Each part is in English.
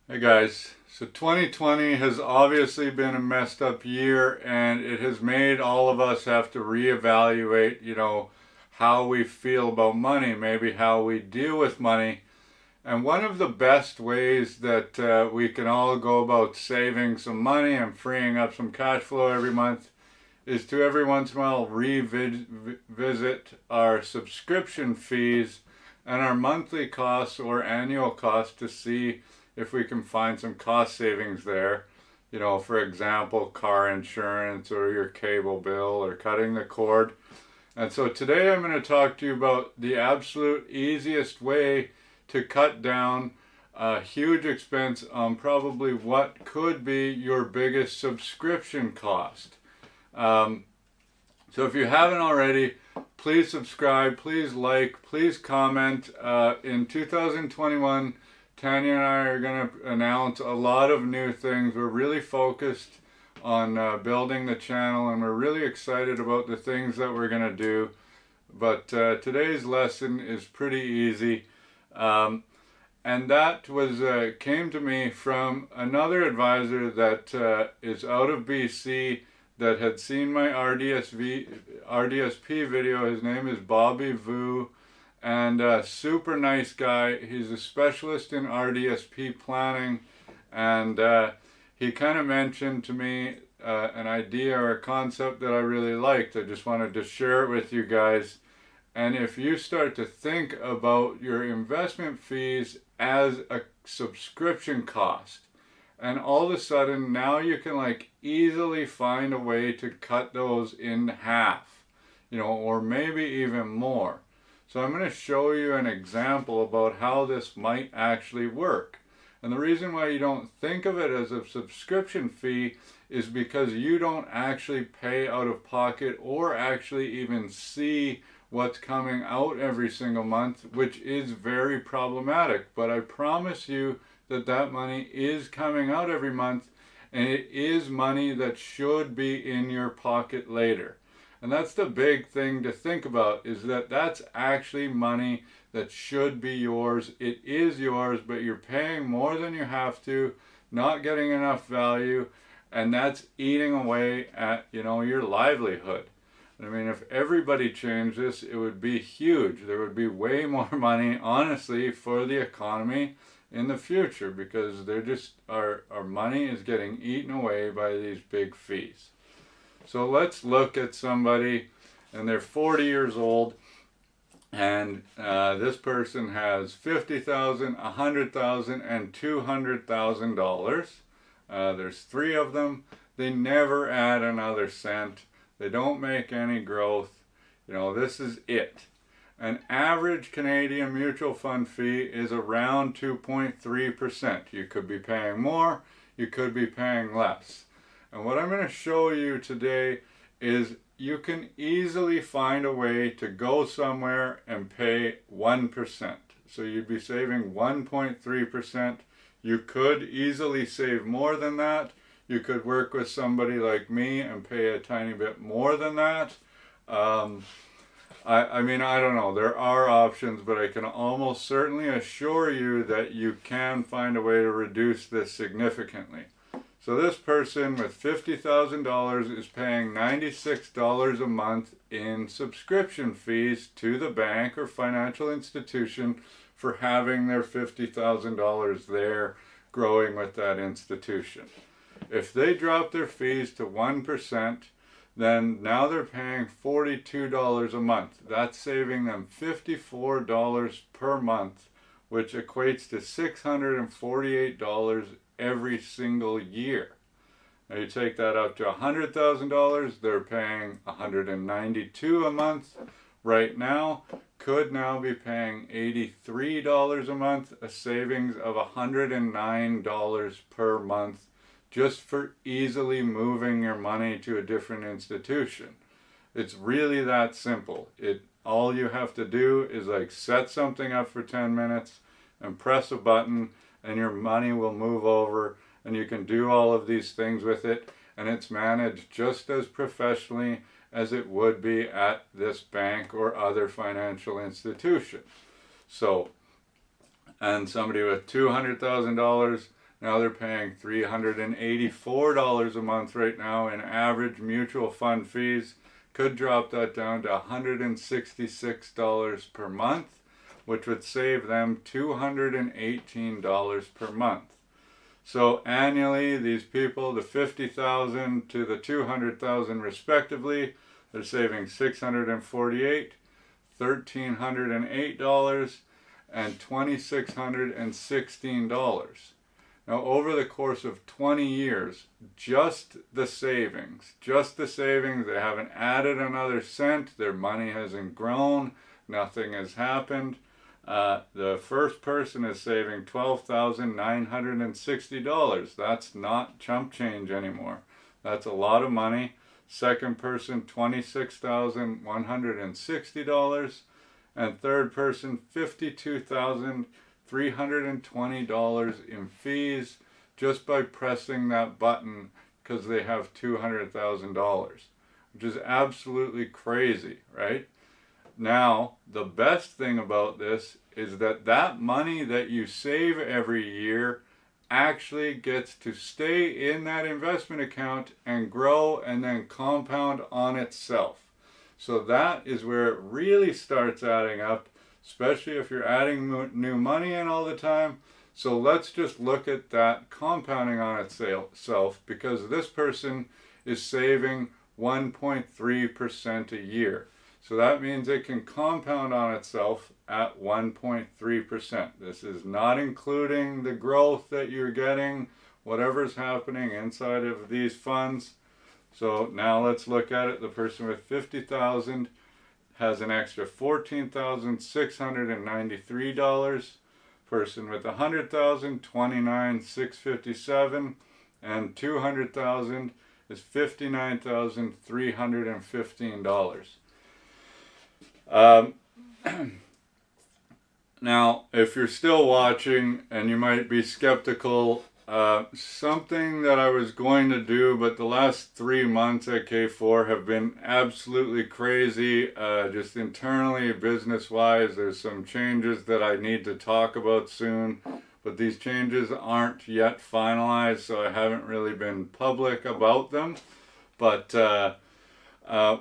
Hey guys, so 2020 has obviously been a messed up year and it has made all of us have to reevaluate, how we feel about money, maybe how we deal with money. And one of the best ways that we can all go about saving some money and freeing up some cash flow every month is to every once in a while revisit our subscription fees and our monthly costs or annual costs to see if we can find some cost savings there. For example, car insurance or your cable bill or cutting the cord. And so today I'm going to talk to you about the absolute easiest way to cut down a huge expense on probably what could be your biggest subscription cost. Um, so if you haven't already, please subscribe, please like, please comment. In 2021, Tanya and I are going to announce a lot of new things. We're really focused on building the channel and we're really excited about the things that we're going to do. But today's lesson is pretty easy. And that was came to me from another advisor that is out of BC that had seen my RDSP video. His name is Bobby Vu, and super nice guy. He's a specialist in RDSP planning, and he kind of mentioned to me an idea or a concept that I really liked. I just wanted to share it with you guys. And if you start to think about your investment fees as a subscription cost, and all of a sudden now you can like easily find a way to cut those in half, or maybe even more. So I'm going to show you an example about how this might actually work. And the reason why you don't think of it as a subscription fee is because you don't actually pay out of pocket or actually even see what's coming out every single month, which is very problematic. But I promise you that that money is coming out every month, and it is money that should be in your pocket later. And that's the big thing to think about, is that that's actually money that should be yours. It is yours, but you're paying more than you have to, not getting enough value, and that's eating away at, your livelihood. I mean, if everybody changed this, it would be huge. There would be way more money, honestly, for the economy in the future, because they're just our money is getting eaten away by these big fees. So let's look at somebody, and they're 40 years old, and this person has $50,000, $100,000, and $200,000. There's three of them. They never add another cent. They don't make any growth. This is it. An average Canadian mutual fund fee is around 2.3%. You could be paying more, you could be paying less. And what I'm going to show you today is you can easily find a way to go somewhere and pay 1%. So you'd be saving 1.3%. You could easily save more than that. You could work with somebody like me and pay a tiny bit more than that. I mean, I don't know. There are options, but I can almost certainly assure you that you can find a way to reduce this significantly. So this person with $50,000 is paying $96 a month in subscription fees to the bank or financial institution for having their $50,000 there growing with that institution. If they drop their fees to 1%, then now they're paying $42 a month. That's saving them $54 per month, which equates to $648 every single year. Now you take that up to $100,000, they're paying $192 a month. Right now, could now be paying $83 a month, a savings of $109 per month, just for easily moving your money to a different institution. It's really that simple. All you have to do is like set something up for 10 minutes and press a button, and your money will move over, and you can do all of these things with it, and it's managed just as professionally as it would be at this bank or other financial institution. So, and somebody with $200,000, Now they're paying $384 a month right now in average mutual fund fees. Could drop that down to $166 per month, which would save them $218 per month. So annually, these people, the 50,000 to the 200,000 respectively, they're saving $648, $1,308, and $2,616. Now, over the course of 20 years, just the savings, they haven't added another cent, their money hasn't grown, nothing has happened. The first person is saving $12,960. That's not chump change anymore. That's a lot of money. Second person, $26,160. And third person, $52,320 in fees just by pressing that button because they have $200,000, which is absolutely crazy, right? Now, the best thing about this is that that money that you save every year actually gets to stay in that investment account and grow and then compound on itself. So that is where it really starts adding up, especially if you're adding new money in all the time. So let's just look at that compounding on itself, because this person is saving 1.3% a year. So that means it can compound on itself at 1.3%. This is not including the growth that you're getting, whatever's happening inside of these funds. So now let's look at it. The person with 50,000 has an extra $14,693. Person with 100,000, $29,657, and 200,000 is $59,315. Now, if you're still watching and you might be skeptical, something that I was going to do, but the last 3 months at K4 have been absolutely crazy, just internally, business-wise. There's some changes that I need to talk about soon, but these changes aren't yet finalized, so I haven't really been public about them. But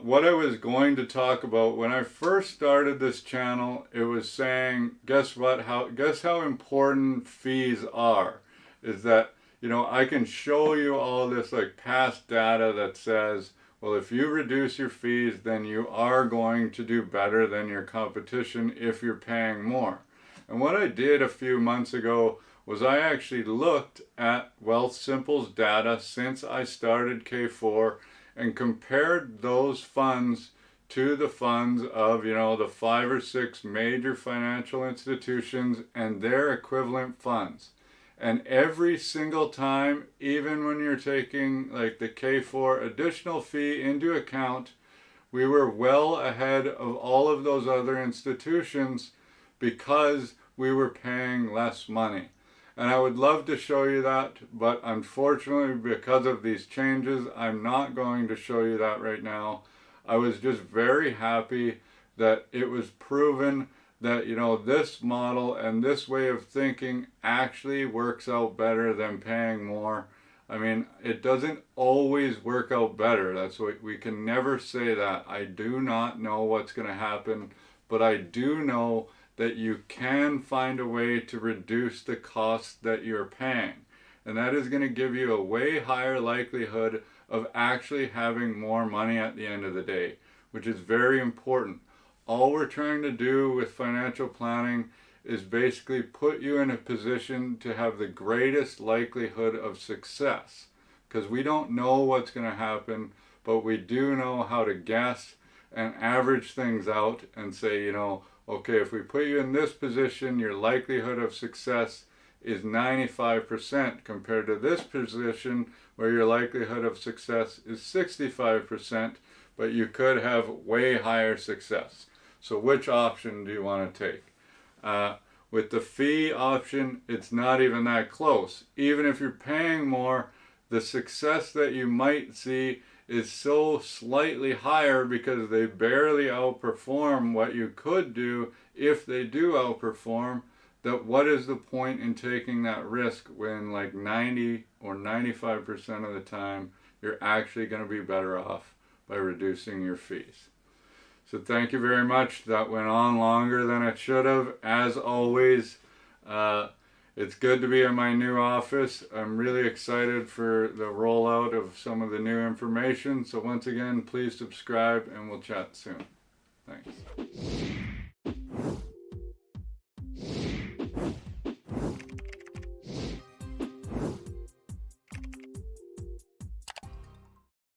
what I was going to talk about when I first started this channel, it was saying, guess what? Guess how important fees are. Is that, you know, I can show you all this like past data that says, well, if you reduce your fees, then you are going to do better than your competition if you're paying more. And what I did a few months ago was I actually looked at Wealthsimple's data since I started K4 and compared those funds to the funds of, you know, the 5 or 6 major financial institutions and their equivalent funds. And every single time, even when you're taking like the K4 additional fee into account, we were well ahead of all of those other institutions because we were paying less money. And I would love to show you that, but unfortunately, because of these changes, I'm not going to show you that right now. I was just very happy that it was proven that, you know, this model and this way of thinking actually works out better than paying more. I mean, it doesn't always work out better. That's what we can never say that. I do not know what's going to happen, but I do know that you can find a way to reduce the cost that you're paying. And that is going to give you a way higher likelihood of actually having more money at the end of the day, which is very important. All we're trying to do with financial planning is basically put you in a position to have the greatest likelihood of success. Because we don't know what's going to happen, but we do know how to guess and average things out and say, you know, okay, if we put you in this position, your likelihood of success is 95% compared to this position where your likelihood of success is 65%, but you could have way higher success. So which option do you want to take? With the fee option, it's not even that close. Even if you're paying more, the success that you might see is so slightly higher because they barely outperform what you could do if they do outperform, that what is the point in taking that risk when like 90 or 95% of the time you're actually going to be better off by reducing your fees. So thank you very much. That went on longer than it should have. As always, it's good to be in my new office. I'm really excited for the rollout of some of the new information. So once again, please subscribe and we'll chat soon. Thanks.